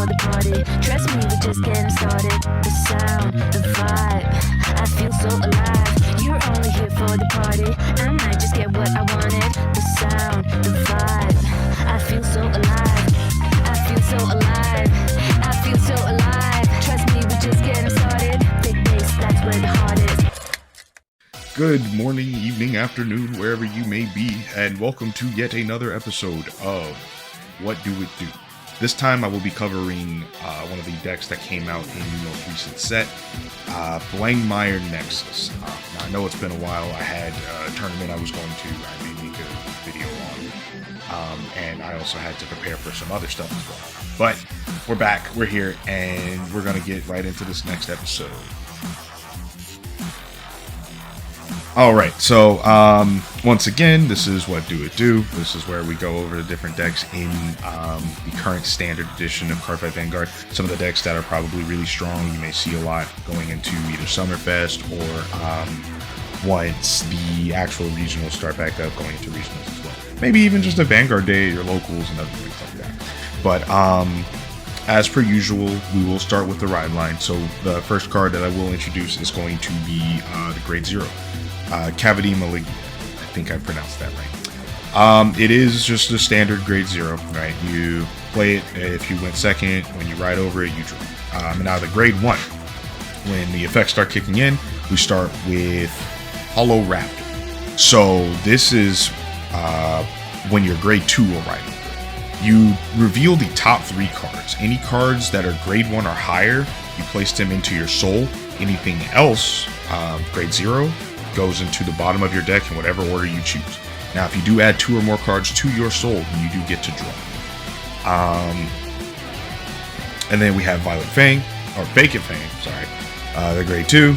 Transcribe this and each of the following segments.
for the party. Trust me, we're just getting started. The sound, the vibe, I feel so alive. You're only here for the party. I might just get what I wanted. The sound, the vibe, I feel so alive. I feel so alive. I feel so alive. Trust me, we're just getting started. Big bass, that's where the heart is. Good morning, evening, afternoon, wherever you may be, and welcome to yet another episode of What Do It Do? This time I will be covering one of the decks that came out in the most recent set, Blangdmire Nexus. Now, I know it's been a while. I had a tournament I was going to, I may make a video on, and I also had to prepare for some other stuff as well. But we're back, we're here, and we're going to get right into this next episode. Alright, so once again, this is What Do It Do. This is where we go over the different decks in the current standard edition of Cardfight Vanguard. Some of the decks that are probably really strong, you may see a lot going into either Summerfest or once the actual regionals start back up, going into regionals as well. Maybe even just a Vanguard Day at your locals and other things like that. But as per usual, we will start with the ride line. So the first card that I will introduce is going to be the Grade 0. Cavity Malignant. I think I pronounced that right. It is just a standard Grade 0, right? You play it. If you went second, when you ride over it, you draw. Now the Grade 1, when the effects start kicking in, we start with Hollow Raptor. So this is when your Grade 2 will ride over. You reveal the top 3 cards. Any cards that are Grade 1 or higher, you place them into your soul. Anything else, Grade 0, goes into the bottom of your deck in whatever order you choose. Now, if you do add 2 or more cards to your soul, you do get to draw. And then we have Violet Fang, or Vacant Fang, sorry. The Grade 2,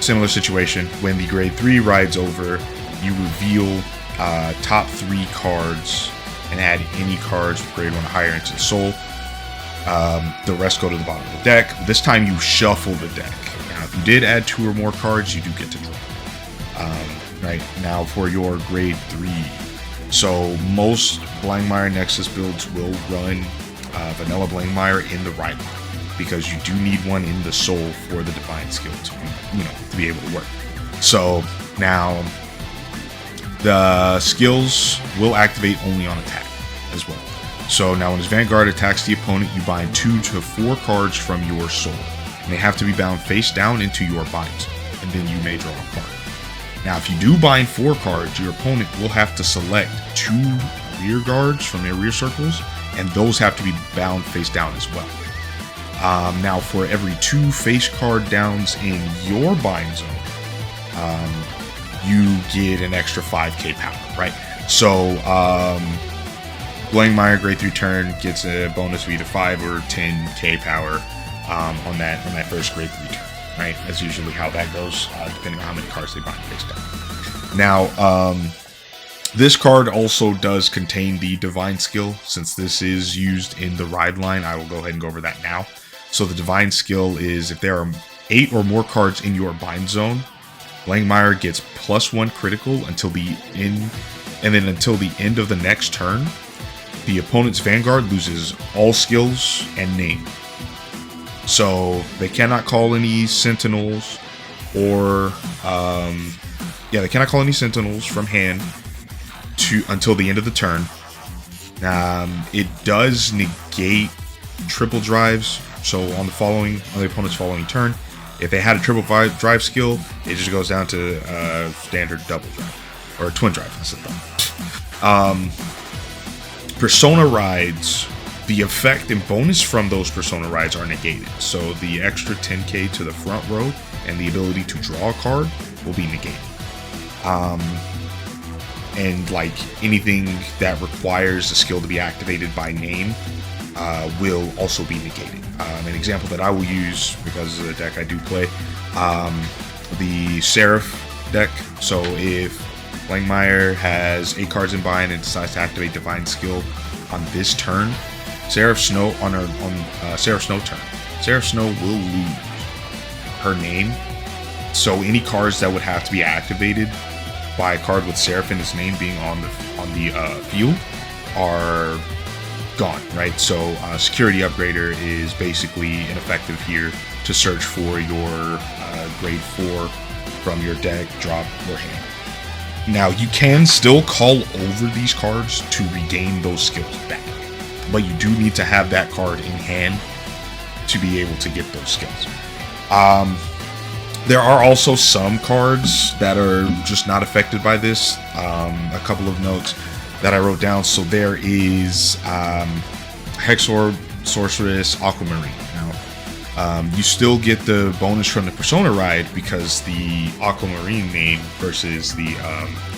similar situation. When the Grade 3 rides over, you reveal top 3 cards and add any cards with Grade 1 or higher into the soul. The rest go to the bottom of the deck. This time you shuffle the deck. Now, if you did add 2 or more cards, you do get to draw. Right now for your Grade 3. So most Blangdmire Nexus builds will run vanilla Blangdmire in the right line, because you do need one in the soul for the divine skill to be able to work. So now the skills will activate only on attack as well. So now when his Vanguard attacks the opponent, you bind 2 to 4 cards from your soul, and they have to be bound face down into your binds, and then you may draw a card. Now, if you do bind 4 cards, your opponent will have to select 2 rear guards from their rear circles, and those have to be bound face down as well. Now, for every 2 face card downs in your bind zone, you get an extra 5k power, right? So, Blangdmire Grade 3 turn gets a bonus of either 5 or 10k power on that first Grade 3 turn. Right, that's usually how that goes, depending on how many cards they bind face down. Now, this card also does contain the Divine Skill. Since this is used in the ride line, I will go ahead and go over that now. So the Divine Skill is if there are 8 or more cards in your bind zone, Blangdmire gets +1 critical until the end, and then until the end of the next turn, the opponent's Vanguard loses all skills and name. So they cannot call any Sentinels or, they cannot call any Sentinels from hand until the end of the turn. It does negate triple drives. So on the opponent's following turn, if they had a triple drive skill, it just goes down to standard double drive or twin drive. That's the thing. Persona rides. The effect and bonus from those Persona rides are negated. So the extra 10k to the front row and the ability to draw a card will be negated. And like anything that requires the skill to be activated by name will also be negated. An example that I will use, because of the deck I do play, the Seraph deck. So if Blangdmire has 8 cards in bind and decides to activate Divine Skill on this turn, Seraph Snow on Seraph Snow turn, Seraph Snow will lose her name. So any cards that would have to be activated by a card with Seraph in its name being on the field are gone, right? So Security Upgrader is basically ineffective here to search for your grade 4 from your deck, drop, or hand. Now, you can still call over these cards to regain those skills back, but you do need to have that card in hand to be able to get those skills. There are also some cards that are just not affected by this. A couple of notes that I wrote down. So there is Hexorb, Sorceress, Aquamarine. Now, you still get the bonus from the Persona ride because the Aquamarine name versus the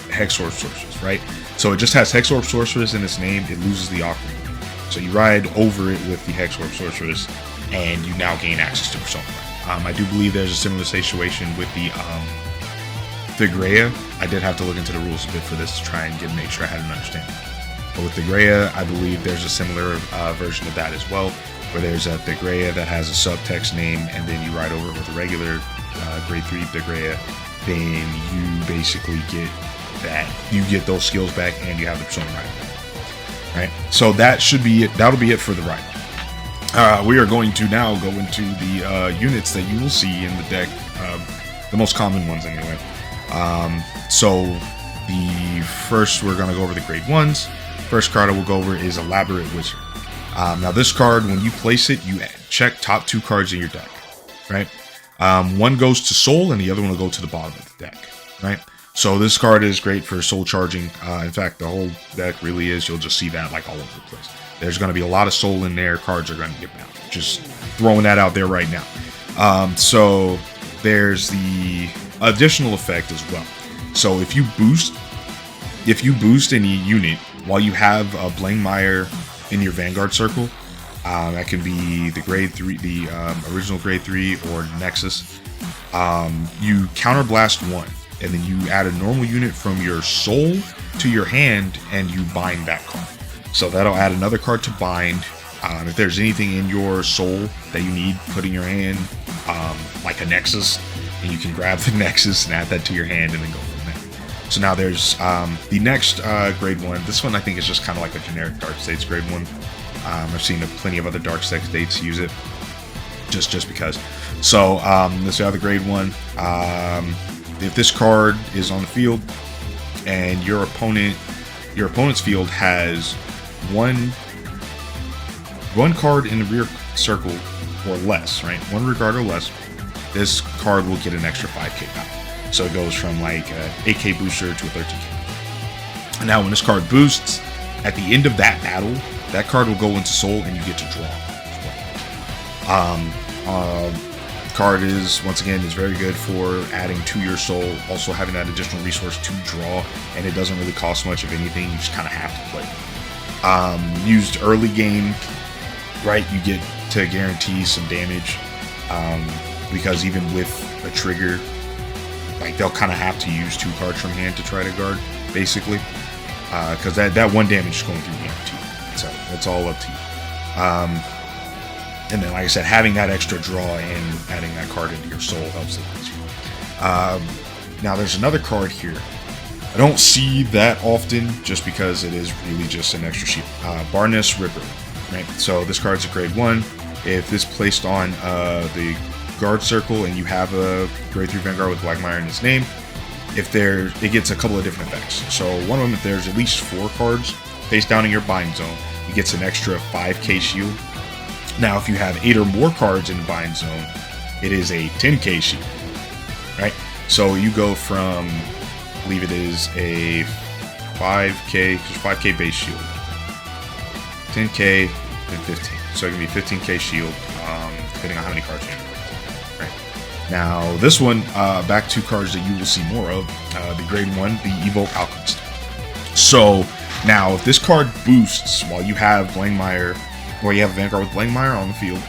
Hexorb Sorceress, right? So it just has Hexorb Sorceress in its name. It loses the Aquamarine. So you ride over it with the Hexorb Sorceress, and you now gain access to Persona ride. I do believe there's a similar situation with the Greya. I did have to look into the rules a bit for this to try and make sure I had an understanding. But with the Greya, I believe there's a similar version of that as well, where there's a Greya that has a subtext name, and then you ride over it with a regular grade 3 Greya. Then you basically get that. You get those skills back, and you have the Persona ride. Right? So that should be it. That'll be it for the ride. We are going to now go into the units that you will see in the deck, the most common ones anyway. So the first, we're going to go over the grade 1s. First card I will go over is Elaborate Wizard. Now this card, when you place it, you check top 2 cards in your deck, right? One goes to Soul and the other one will go to the bottom of the deck, right? So this card is great for soul charging. In fact, the whole deck really is. You'll just see that like all over the place. There's going to be a lot of soul in there. Cards are going to get bound. Just throwing that out there right now. So there's the additional effect as well. So if you boost any unit while you have a Blangdmire in your Vanguard circle, that can be the grade 3, the original grade 3 or Nexus. You counterblast 1, and then you add a normal unit from your soul to your hand, and you bind that card. So that'll add another card to bind. If there's anything in your soul that you need put in your hand, like a Nexus, and you can grab the Nexus and add that to your hand and then go from there. So now there's the next grade 1. This one I think is just kind of like a generic Dark States grade 1. I've seen plenty of other Dark States use it, just because. So let's see how the grade 1. If this card is on the field and your opponent's field has one card in the rear circle or less, right? 1 regard or less, this card will get an extra 5k power. So it goes from like a 8k booster to a 13k. And now when this card boosts, at the end of that battle, that card will go into Soul and you get to draw as well. Card is, once again, is very good for adding to your soul, also having that additional resource to draw, and it doesn't really cost much of anything. You just kind of have to play. Used early game, right? You get to guarantee some damage, because even with a trigger, like they'll kind of have to use 2 cards from hand to try to guard, basically, because that 1 damage is going through guarantee. So that's all up to you. And then, like I said, having that extra draw and adding that card into your soul helps it out. Now, there's another card here. I don't see that often just because it is really just an extra shield. Barness Rebirth, right? So this card's a grade 1. If this placed on the guard circle and you have a grade 3 Vanguard with Blangdmire in its name, it gets a couple of different effects. So one of them, if there's at least 4 cards face down in your bind zone, it gets an extra 5k shield. Now, if you have 8 or more cards in the bind zone, it is a 10k shield, right? So you go from, I believe it is a 5k base shield, 10k, and 15. So it can be 15k shield, depending on how many cards you have. Right? Now, this one, back to cards that you will see more of, the grade 1, the Evoke Alchemist. So now, if this card boosts while you have Blangdmire, or you have a Vanguard with Blangdmire on the field,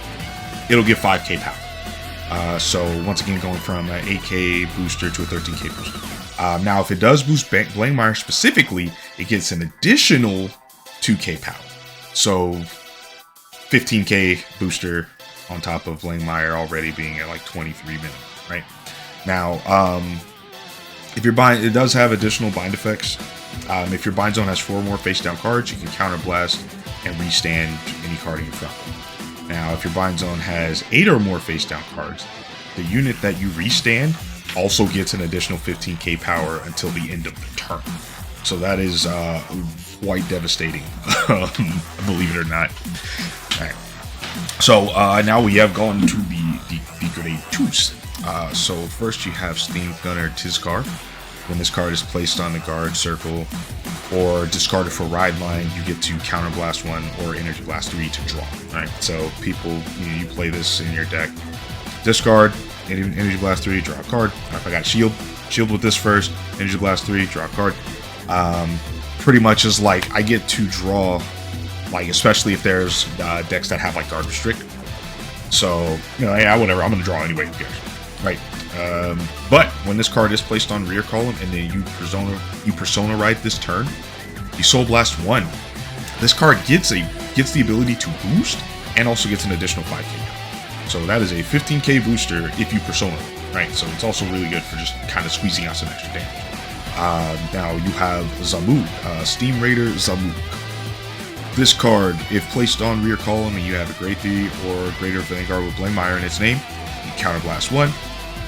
it'll give 5k power. So once again, going from an 8k booster to a 13k booster. Now, if it does boost Blangdmire specifically, it gets an additional 2k power. So 15k booster on top of Blangdmire already being at like 23 minutes, right? Now, if your bind, it does have additional bind effects. If your bind zone has 4 more face down cards, you can counterblast and restand any card in your front. Now, if your bind zone has 8 or more face down cards, the unit that you restand also gets an additional 15k power until the end of the turn. So that is quite devastating, believe it or not. All right. So now we have gone to the grade 2s. So first you have Steam Gunner Tizcar. When this card is placed on the guard circle or discarded for ride line, you get to Counter Blast 1 or Energy Blast 3 to draw. Right. So people, you play this in your deck. Discard, Energy Blast 3, draw a card. If I got Shield with this first, Energy Blast 3, draw a card. Pretty much is like I get to draw, like especially if there's decks that have like guard restrict. So yeah, whatever. I'm gonna draw anyway. Who cares, right? But when this card is placed on rear column and then you persona ride this turn, you Soul Blast 1. This card gets the ability to boost and also gets an additional 5k. So that is a 15k booster if you persona, right? So it's also really good for just kind of squeezing out some extra damage. Now you have Zamoog, Steam Raider Zamoog. This card, if placed on rear column and you have a grade 3 or greater Vanguard with Blangdmire in its name, you Counter Blast 1,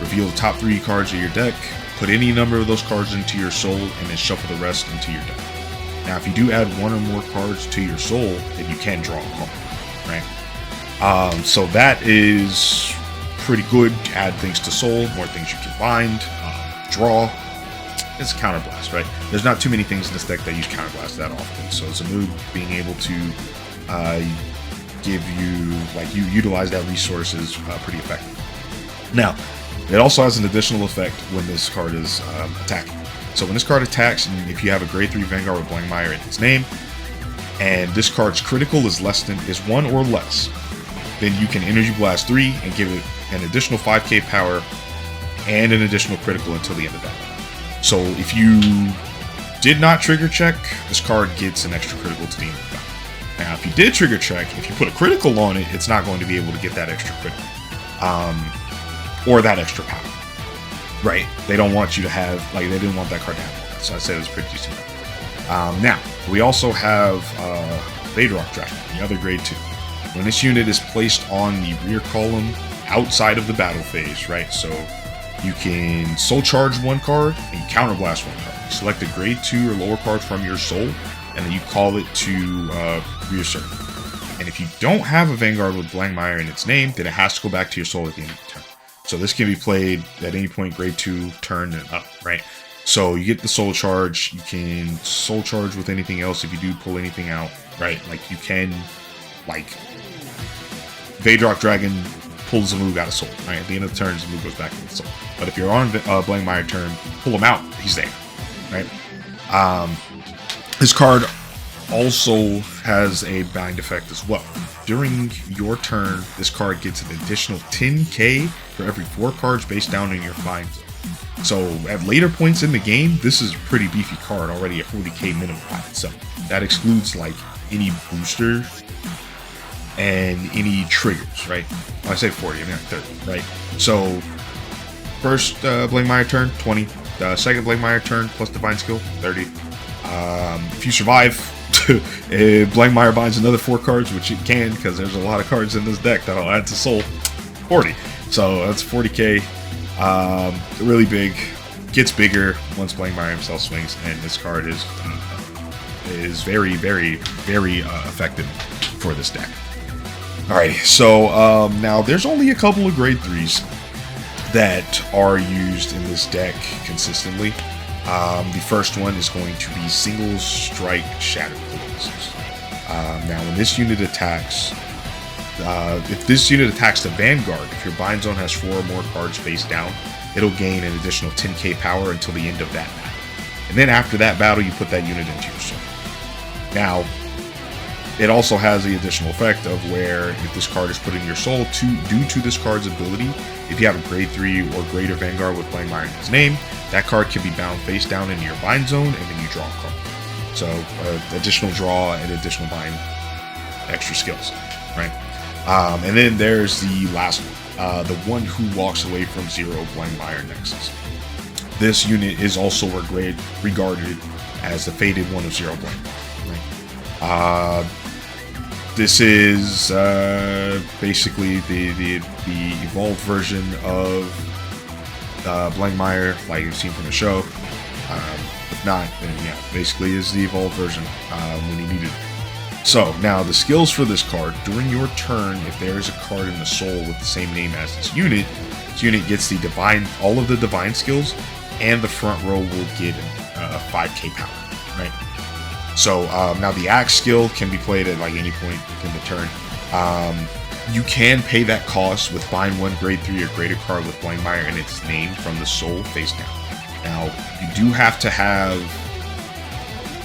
reveal the top 3 cards of your deck, put any number of those cards into your soul, and then shuffle the rest into your deck. Now if you do add 1 or more cards to your soul, then you can draw a card, right? So that is pretty good. Add things to soul, more things you can bind, draw. It's Counter Blast, right? There's not too many things in this deck that use Counter Blast that often. So Zamoog being able to give you, like, you utilize that resource is pretty effective. Now, it also has an additional effect when this card is attacking. So when this card attacks, and if you have a grade 3 Vanguard with Blangdmire in its name, and this card's critical is 1 or less, then you can Energy Blast 3 and give it an additional 5k power and an additional critical until the end of that. So if you did not trigger check, this card gets an extra critical to the end of the battle. Now, if you did trigger check, if you put a critical on it, it's not going to be able to get that extra critical. Or that extra power. Right? They don't want you to have, like, they didn't want that card to have all that. So I said it was pretty decent. Now, we also have Bedrock Dragon, the other grade 2. When this unit is placed on the rear column outside of the battle phase, right? So you can Soul Charge 1 card and you Counter Blast 1 card. Select a grade 2 or lower card from your soul, and then you call it to rear circle. And if you don't have a Vanguard with Blangdmire in its name, then it has to go back to your soul at the end of the turn. So this can be played at any point, grade 2, turn, and up, right? So you get the Soul Charge. You can Soul Charge with anything else if you do pull anything out, right? Like you can, like, Bedrock Dragon pulls Zamoog out of soul, right? At the end of the turn, Zamoog goes back into soul. But if you're on Blangdmire turn, pull him out, he's there, right? This card also has a bind effect as well. During your turn, this card gets an additional 10k for every 4 cards based down in your bind zone. So at later points in the game, this is a pretty beefy card, already a 40k minimum by itself. That excludes like any boosters and any triggers, right? When I say 40, I mean like 30, right? So first Blangdmire turn, 20. The second Blangdmire turn plus Divine Skill, 30. If you survive, Blangdmire binds another 4 cards, which it can because there's a lot of cards in this deck that'll add to soul. 40. So that's 40k. Really big. Gets bigger once Blangdmire himself swings, and this card is very, very, very effective for this deck. Alrighty, so now there's only a couple of grade 3s that are used in this deck consistently. The first one is going to be Single Strike Shattered Colossus. Now when this unit attacks, if this unit attacks the Vanguard, if your bind zone has 4 or more cards face down, it'll gain an additional 10k power until the end of that battle. And then after that battle, you put that unit into your soul. Now, it also has the additional effect of where if this card is put in your soul, due to this card's ability, if you have a grade 3 or greater Vanguard with Blangdmire in his name, that card can be bound face down into your bind zone, and then you draw a card. So additional draw and additional bind, extra skills, right? And then there's the last one, the one who walks away from 0, Blangdmire Nexus. This unit is also regarded as the faded one of 0 Blangdmire. Right? this is basically the evolved version of Blangdmire, like you've seen from the show. If not, then yeah, basically is the evolved version when you need it. So now the skills for this card: during your turn, if there is a card in the soul with the same name as this unit gets the divine, all of the divine skills, and the front row will get 5k power, right? So now the axe skill can be played at like any point in the turn. You can pay that cost with buying one grade 3 or greater card with Blangdmire and its name from the soul face down. Now you do have to have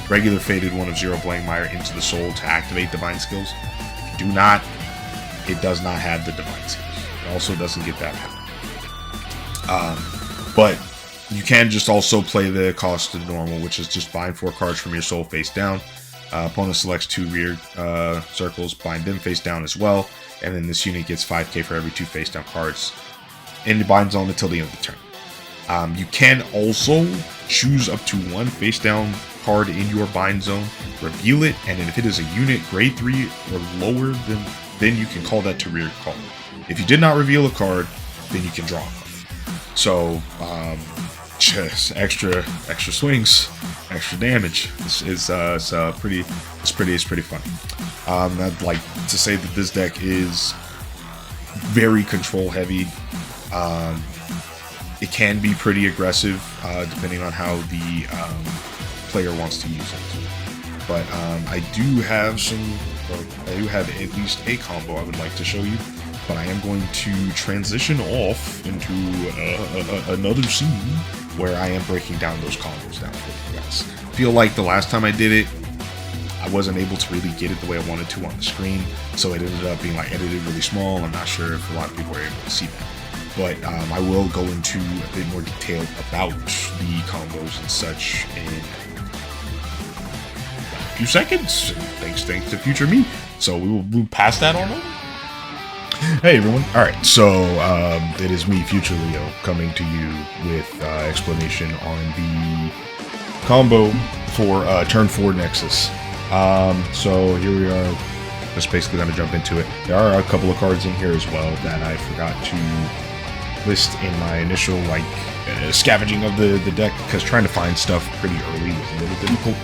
regular faded 1 of 0 Blangdmire into the soul to activate divine skills. If you do not, it does not have the divine skills. It also doesn't get that power. But you can just also play the cost of normal, which is just bind 4 cards from your soul face down. Opponent selects 2 rear circles, bind them face down as well, and then this unit gets 5k for every 2 face down cards in the bind zone until the end of the turn. You can also choose up to 1 face down card in your bind zone, reveal it, and then if it is a unit grade 3 or lower, then you can call that to rear call. If you did not reveal a card, then you can draw a card. So just extra swings, extra damage. It's pretty funny. I'd like to say that this deck is very control heavy. It can be pretty aggressive depending on how the player wants to use it. But I do have at least a combo I would like to show you. But I am going to transition off into another scene where I am breaking down those combos down for you guys. I feel like the last time I did it, I wasn't able to really get it the way I wanted to on the screen, so it ended up being like edited really small. I'm not sure if a lot of people were able to see that. But I will go into a bit more detail about the combos and such in a few seconds. Thanks to future me. So we will move past that on over. Hey everyone. Alright, so it is me, Future Leo, coming to you with explanation on the combo for turn 4 Nexus. So here we are, just basically going to jump into it. There are a couple of cards in here as well that I forgot to list in my initial scavenging of the deck, because trying to find stuff pretty early was a little difficult,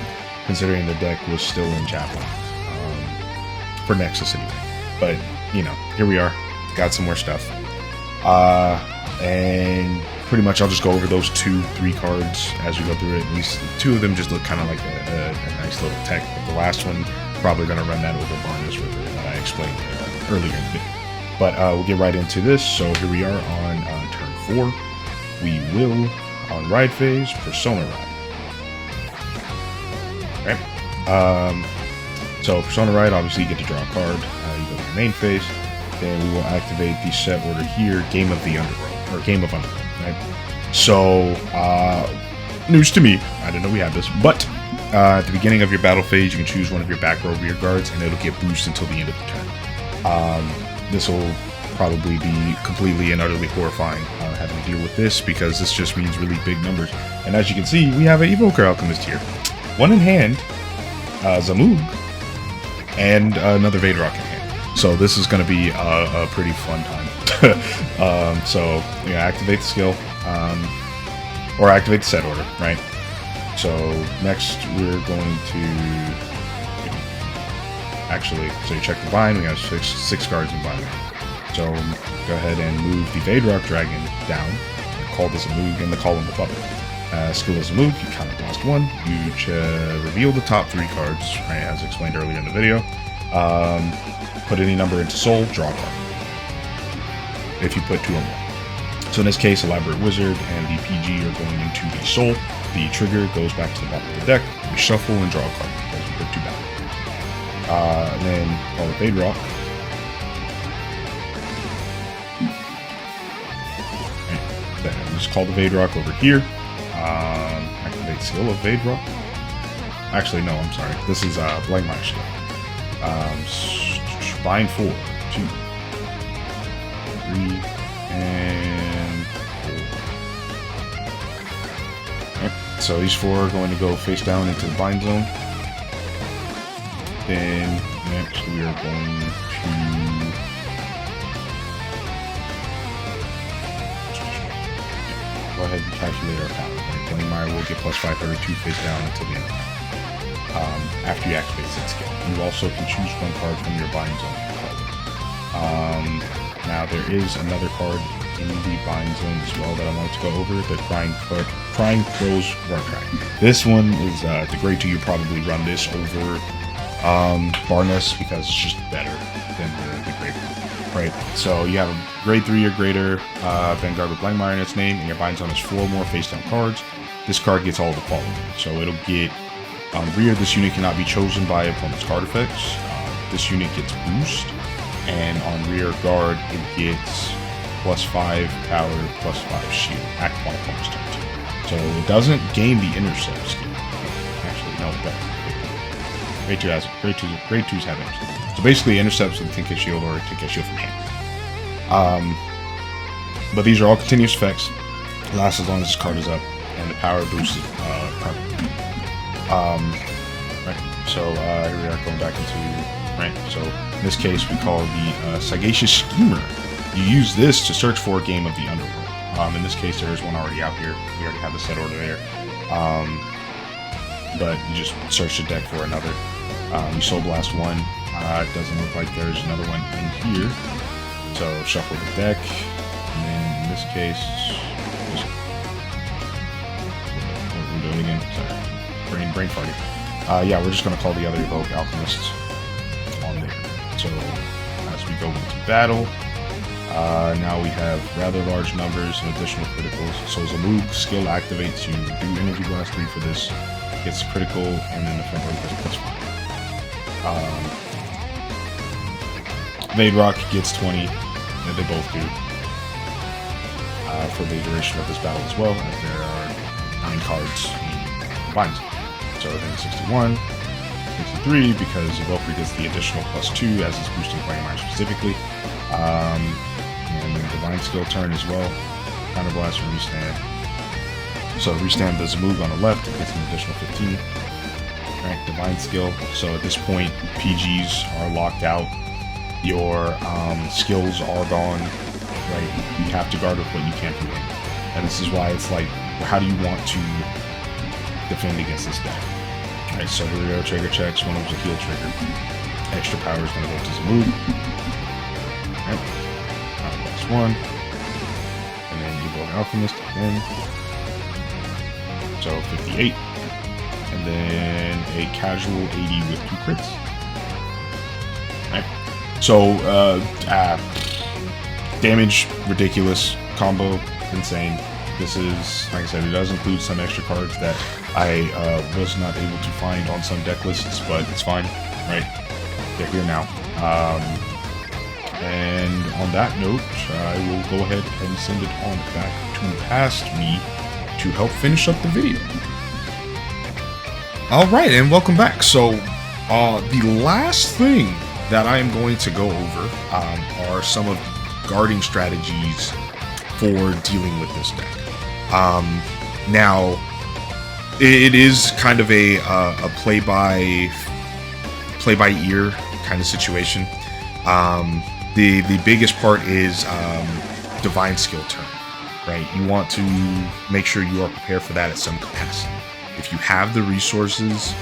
considering the deck was still in chapel. For Nexus anyway. But you know, here we are, got some more stuff, and pretty much I'll just go over those 2-3 cards as we go through it. At least 2 of them just look kind of like a nice little tech, but the last one, probably going to run that over Barnes River that I explained earlier in the video. But we'll get right into this. So here we are on turn 4. We will, on ride phase, Persona Ride. Okay. So Persona Ride, obviously you get to draw a card. You go to your main phase. Then we will activate the set order here, Game of the Underworld, or Game of Underworld, right? So, news to me, I didn't know we had this, but at the beginning of your battle phase, you can choose one of your back row rear guards, and it'll get boosted until the end of the turn. This will probably be completely and utterly horrifying having to deal with this, because this just means really big numbers. And as you can see, we have an Evoker Alchemist here. One in hand, Zamoog, and another Vaderok in hand. So this is going to be a pretty fun time. So yeah, activate the skill, or activate the set order, right? So next we're going to so you check the bind. We have six cards in bind. So go ahead and move the Vaderok Dragon down. Call this a move in the column above it. Skill is a move. You count it lost 1. You reveal the top 3 cards, right, as explained earlier in the video. Put any number into soul, draw a card. If you put 2 or more. So in this case, Elaborate Wizard and the PG are going into the soul. The trigger goes back to the bottom of the deck. We shuffle and draw a card because we put 2 down. And then call it Vaderok. And then just call the Vaderok over here. Activate skill of Vaderok. Actually, no, I'm sorry. This is Blangdmire skill. Bind 4, 2, 3, and 4. Okay, so these 4 are going to go face down into the bind zone. Then next we we are going to go ahead and calculate our power. Right? Blangdmire will get plus 532 face down until the end. After you activate that skill. You also can choose one card from your bind zone. Now there is another card in the bind zone as well that I want to go over, the Crying Crow's Warcry. This one is the grade 2. You probably run this over Barness because it's just better than the grade 1. Right, so you have a grade 3 or greater Vanguard with Blangdmire in its name, and your bind zone has 4 more face down cards. This card gets all the following. So it'll get on rear, this unit cannot be chosen by opponent's card effects. This unit gets boost, and on rear guard, it gets plus 5 power, plus 5 shield. Act while opponent's turn 2. So it doesn't gain the intercept skill. Actually, no, it does. Grade 2 has it. Grade 2s have intercept. So basically, intercepts with 10k shield or 10k shield from hand. But these are all continuous effects. It lasts as long as this card is up, and the power boost is permanent. Right, so here we are going back into, right, so in this case we call the Sagacious Schemer. You use this to search for a game of the underworld. In this case there is one already out here. We already have the set order there. But you just search the deck for another. You Soul Blast one. It doesn't look like there's another one in here. So shuffle the deck, and then in this case, just, what are we doing again? Sorry. Brain party. Yeah, we're just going to call the other Evoke Alchemist on there. So, as we go into battle, now we have rather large numbers and additional criticals. So, Zamoog skill activates. You do Energy Blast 3 for this. Gets critical, and then the front row gets plus 5. Vade Rock gets 20, and they both do. For the duration of this battle as well, as there are 9 cards in binds. So then 61, 63, because Evoker gets the additional plus 2 as it's boosting Blangdmire specifically. And then Divine Skill turn as well. Counter Blast and Restand. So restand the Zamoog on the left, it gets an additional 15. Right, Divine Skill. So at this point, PGs are locked out. Your skills are gone. Right, you have to guard with what you can't prevent. And this is why it's like, how do you want to defend against this deck? Alright, so here we go, trigger checks, one of them's a heal trigger. Extra power is going to go to Zamoog. Alright, plus 1. And then Evoke Alchemist again. So 58. And then a casual 80 with 2 crits. Alright, so damage, ridiculous. Combo, insane. This is, like I said, it does include some extra cards that I was not able to find on some deck lists, but it's fine, right? They're here now. And on that note, I will go ahead and send it on back to past me to help finish up the video. Alright, and welcome back. So, the last thing that I am going to go over are some of the guarding strategies for dealing with this deck. Now, it is kind of a play by ear kind of situation. The biggest part is Divine Skill turn, right? You want to make sure you are prepared for that at some capacity. If you have the resources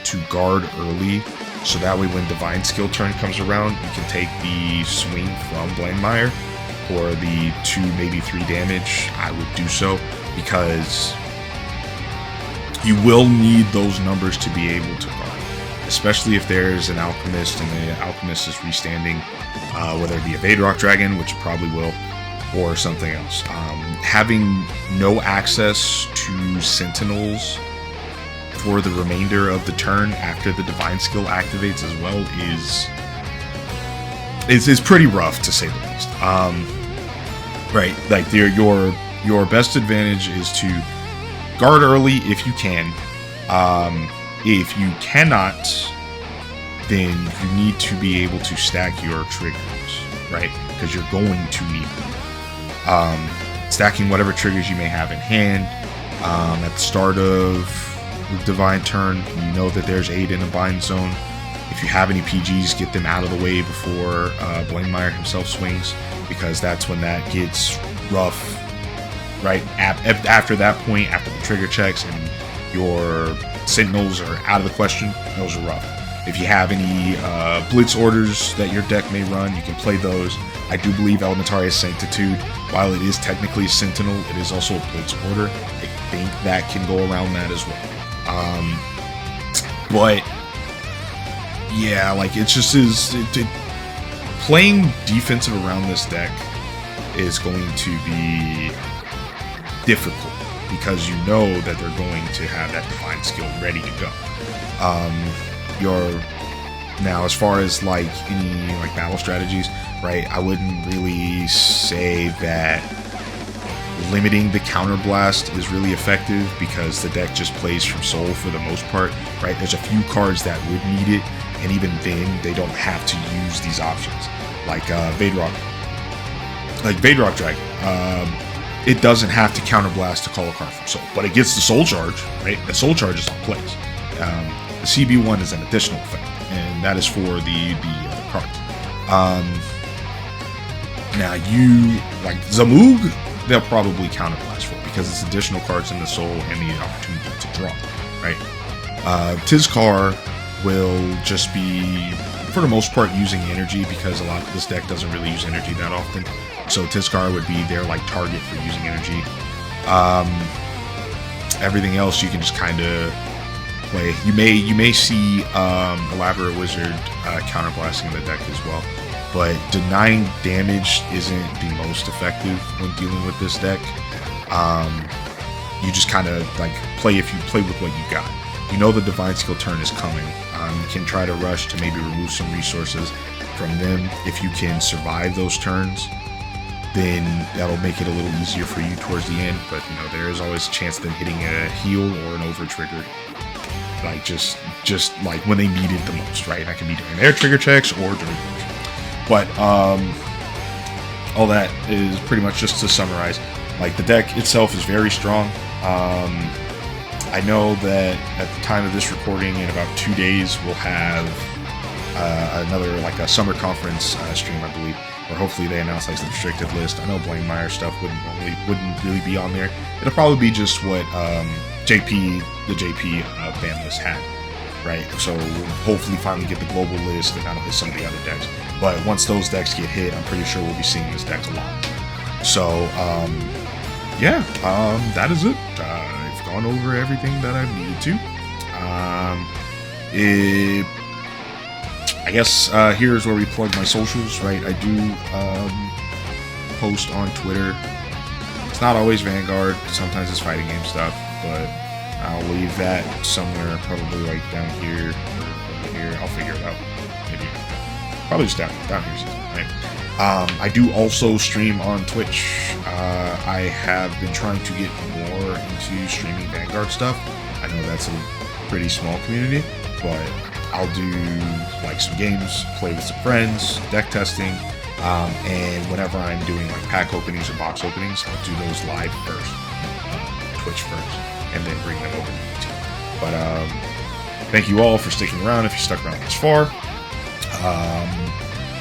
to guard early, so that way when Divine Skill turn comes around, you can take the swing from Blangdmire for the 2, maybe 3 damage. I would do so, because you will need those numbers to be able to guard, especially if there's an Alchemist and the Alchemist is restanding, whether it be a Vade Rock Dragon, which you probably will, or something else. Having no access to Sentinels for the remainder of the turn after the Divine Skill activates as well is pretty rough, to say the least. Right, like your best advantage is to guard early if you can. If you cannot, then you need to be able to stack your triggers, right? Because you're going to need them. Stacking whatever triggers you may have in hand. At the start of the Divine turn, you know that there's 8 in a bind zone. If you have any PGs, get them out of the way before Blangdmire himself swings, because that's when that gets rough. Right after that point, after the trigger checks and your sentinels are out of the question, those are rough. If you have any blitz orders that your deck may run, you can play those. I do believe Elementarius Sanctitude, while it is technically Sentinel, it is also a blitz order. I think that can go around that as well. But yeah, like it just is. Playing defensive around this deck is going to be difficult, because you know that they're going to have that divine skill ready to go. Now, as far as like any like battle strategies, right, I wouldn't really say that limiting the counterblast is really effective, because the deck just plays from soul for the most part, right? There's a few cards that would need it, and even then they don't have to use these options, like Vaderock Dragon. It doesn't have to counterblast to call a card from soul, but it gets the soul charge, right? The soul charge is in place. The CB1 is an additional effect, and that is for the other cards. Now, like Zamoog, they'll probably counterblast for, because it's additional cards in the soul and the opportunity to draw, right? Tizkar will just be, for the most part, using energy, because a lot of this deck doesn't really use energy that often. So Tizkar would be their like target for using energy. Everything else you can just kind of play. You may see Elaborate Wizard counterblasting in the deck as well, but denying damage isn't the most effective when dealing with this deck. You just kind of like play with what you got. You know the divine skill turn is coming. You can try to rush to maybe remove some resources from them. If you can survive those turns, then that'll make it a little easier for you towards the end. But you know, there is always a chance of them hitting a heal or an over trigger, like just like when they need it the most, right? That can be during their trigger checks or during yours. But all that is pretty much just to summarize. Like, the deck itself is very strong. I know that at the time of this recording, in about 2 days, we'll have another, like a summer conference stream, I believe, where hopefully they announce like the restricted list. I know Blangdmire stuff wouldn't really be on there. It'll probably be just what the JP ban list had, right? So we'll hopefully finally get the global list, and that'll hit some of the other decks. But once those decks get hit, I'm pretty sure we'll be seeing this deck a lot. So yeah, that is it. I've gone over everything that I've needed to. I guess here's where we plug my socials, right? I do post on Twitter. It's not always Vanguard. Sometimes it's fighting game stuff, but I'll leave that somewhere, probably like down here or over here. I'll figure it out. Maybe probably just down here, right? I do also stream on Twitch. I have been trying to get more into streaming Vanguard stuff. I know that's a pretty small community, but I'll do like some games, play with some friends, deck testing, and whenever I'm doing like pack openings or box openings, I'll do those live first, Twitch first, and then bring them over to YouTube. But thank you all for sticking around if you stuck around this far.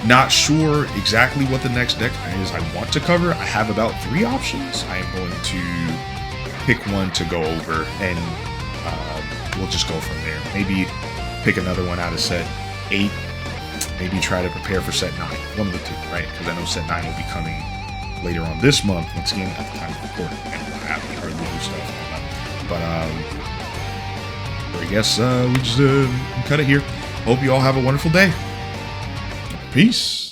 Not sure exactly what the next deck is I want to cover. I have about 3 options. I am going to pick one to go over, and we'll just go from there. Maybe pick another one out of set 8. Maybe try to prepare for set 9. One of the two, right? Because I know set 9 will be coming later on this month, once again, at the time of recording. And we'll have the hard new stuff and all that. But I guess we just cut it here. Hope you all have a wonderful day. Peace.